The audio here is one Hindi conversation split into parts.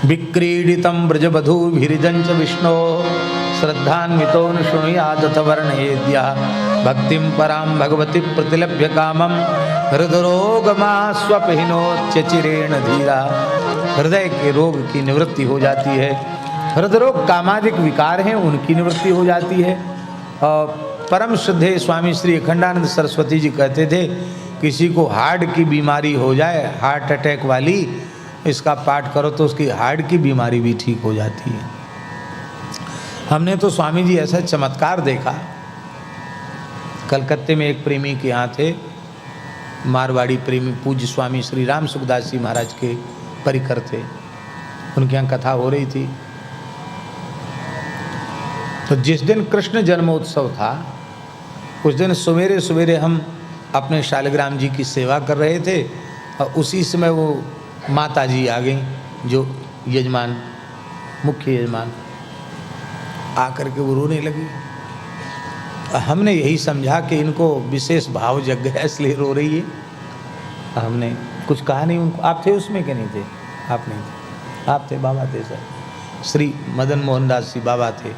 विक्रीडितं ब्रजवधूभिरिदं च विष्णो श्रद्धान्वितो न शृणुयादथ वर्णयेद्यः भक्तिं परां भगवती प्रतिलभ्य कामं हृदरोगमास्वपहिनोत्यचिरेण धीरा। हृदय के रोग की निवृत्ति हो जाती है। हृदरोग कामादिक विकार हैं, उनकी निवृत्ति हो जाती है। और परम श्रद्धेय स्वामी श्री अखंडानंद सरस्वती जी कहते थे, किसी को हार्ट की बीमारी हो जाए, हार्ट अटैक वाली, इसका पाठ करो तो उसकी हार्ट की बीमारी भी ठीक हो जाती है। हमने तो स्वामी जी ऐसा चमत्कार देखा। कलकत्ते में एक प्रेमी के यहाँ थे, मारवाड़ी प्रेमी, पूज्य स्वामी श्री राम सुखदास जी महाराज के परिकर थे। उनके यहाँ कथा हो रही थी। तो जिस दिन कृष्ण जन्मोत्सव था, उस दिन सवेरे सवेरे हम अपने शालिग्राम जी की सेवा कर रहे थे और उसी समय वो माता जी आ गई, जो यजमान, मुख्य यजमान, आकर के वो रोने लगी। हमने यही समझा कि इनको विशेष भाव जग गया इसलिए रो रही है। हमने कुछ कहा नहीं उनको। आप थे उसमें कि नहीं थे? आप नहीं थे, आप थे, बाबा थे सर, श्री मदन मोहन दास जी बाबा थे।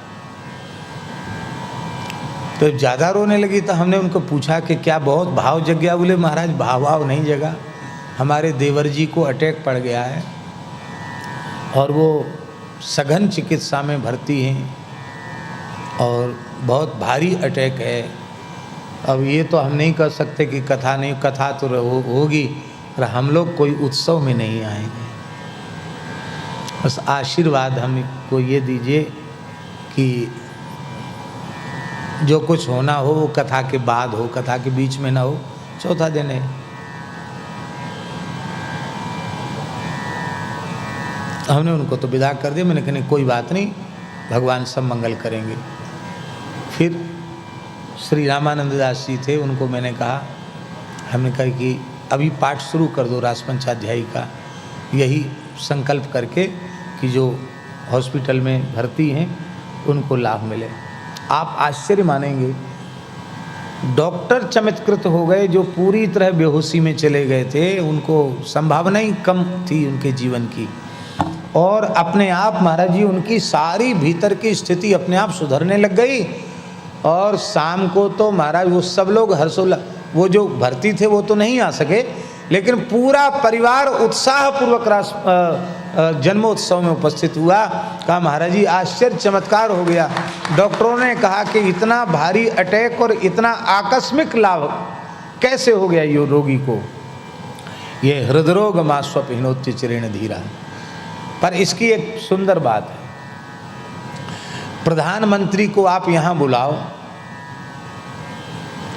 तो ज़्यादा रोने लगी तो हमने उनको पूछा कि क्या बहुत भाव जग गया? बोले महाराज भाव नहीं जगा, हमारे देवर जी को अटैक पड़ गया है और वो सघन चिकित्सा में भर्ती हैं और बहुत भारी अटैक है। अब ये तो हम नहीं कर सकते कि कथा नहीं, कथा तो होगी, पर हम लोग कोई उत्सव में नहीं आएंगे। बस आशीर्वाद हमको ये दीजिए कि जो कुछ होना हो वो कथा के बाद हो, कथा के बीच में ना हो। चौथा दिन है। हमने उनको तो विदा कर दिया। मैंने कहा नहीं कोई बात नहीं, भगवान सब मंगल करेंगे। फिर श्री रामानंद दास जी थे, उनको मैंने कहा, हमने कहा कि अभी पाठ शुरू कर दो रासपंचाध्यायी का, यही संकल्प करके कि जो हॉस्पिटल में भर्ती हैं उनको लाभ मिले। आप आश्चर्य मानेंगे, डॉक्टर चमत्कृत हो गए जो पूरी तरह बेहोशी में चले गए थे, उनको संभावना ही कम थी उनके जीवन की, और अपने आप महाराज जी उनकी सारी भीतर की स्थिति अपने आप सुधरने लग गई। और शाम को तो महाराज वो सब लोग हर्षोल्लास, वो जो भर्ती थे वो तो नहीं आ सके, लेकिन पूरा परिवार उत्साहपूर्वक जन्मोत्सव में उपस्थित हुआ। कहा महाराज जी आश्चर्य चमत्कार हो गया। डॉक्टरों ने कहा कि इतना भारी अटैक और इतना आकस्मिक लाभ कैसे हो गया ये रोगी को, ये हृदरोग मास्वपहिनोत्यचिरेण धीरा। पर इसकी एक सुंदर बात है, प्रधानमंत्री को आप यहाँ बुलाओ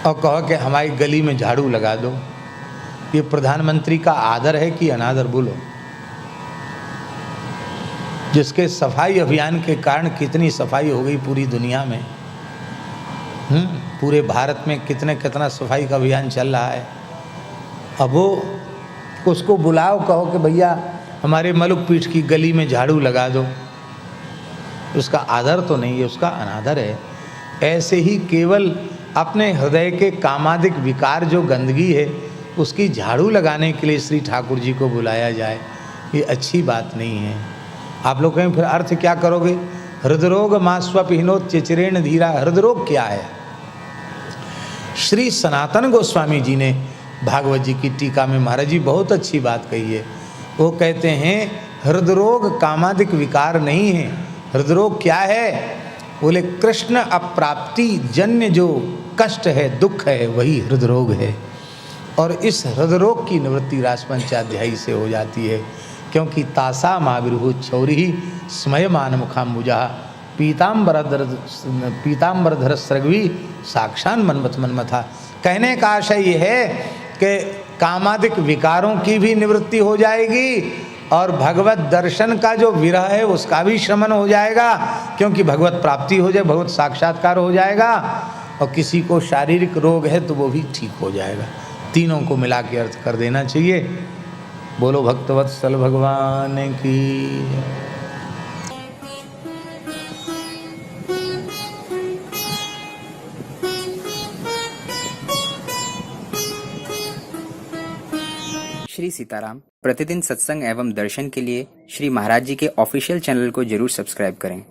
और कहो कि हमारी गली में झाड़ू लगा दो, ये प्रधानमंत्री का आदर है कि अनादर? बोलो। जिसके सफाई अभियान के कारण कितनी सफाई हो गई पूरी दुनिया में, पूरे भारत में कितना सफाई का अभियान चल रहा है। अब वो उसको बुलाओ, कहो कि भैया हमारे मलुक पीठ की गली में झाड़ू लगा दो, उसका आदर तो नहीं है, उसका अनादर है। ऐसे ही केवल अपने हृदय के कामादिक विकार जो गंदगी है उसकी झाड़ू लगाने के लिए श्री ठाकुर जी को बुलाया जाए, ये अच्छी बात नहीं है। आप लोग कहें फिर अर्थ क्या करोगे? हृदरोग मास्वपहिनोत्यचिरेण धीरा। हृदरोग क्या है? श्री सनातन गोस्वामी जी ने भागवत जी की टीका में महाराज जी बहुत अच्छी बात कही है। वो कहते हैं हृदरोग कामादिक विकार नहीं है। हृदरोग क्या है? बोले कृष्ण अप्राप्ति जन्य जो कष्ट है, दुख है, वही हृदरोग है। और इस हृदरोग की निवृत्ति रासपंचाध्यायी से हो जाती है, क्योंकि तासा माविर्भु छौरी स्मयमान मुखाम्बुजा पीताम्बरधर सृग्वी साक्षान मनमथ मनमथा। कहने का आशय ये है कि कामादिक विकारों की भी निवृत्ति हो जाएगी और भगवत दर्शन का जो विरह है उसका भी शमन हो जाएगा, क्योंकि भगवत प्राप्ति हो जाए, भगवत साक्षात्कार हो जाएगा। और किसी को शारीरिक रोग है तो वो भी ठीक हो जाएगा। तीनों को मिला के अर्थ कर देना चाहिए। बोलो भक्तवत्सल भगवान की। श्री सीताराम। प्रतिदिन सत्संग एवं दर्शन के लिए श्री महाराज जी के ऑफिशियल चैनल को जरूर सब्सक्राइब करें।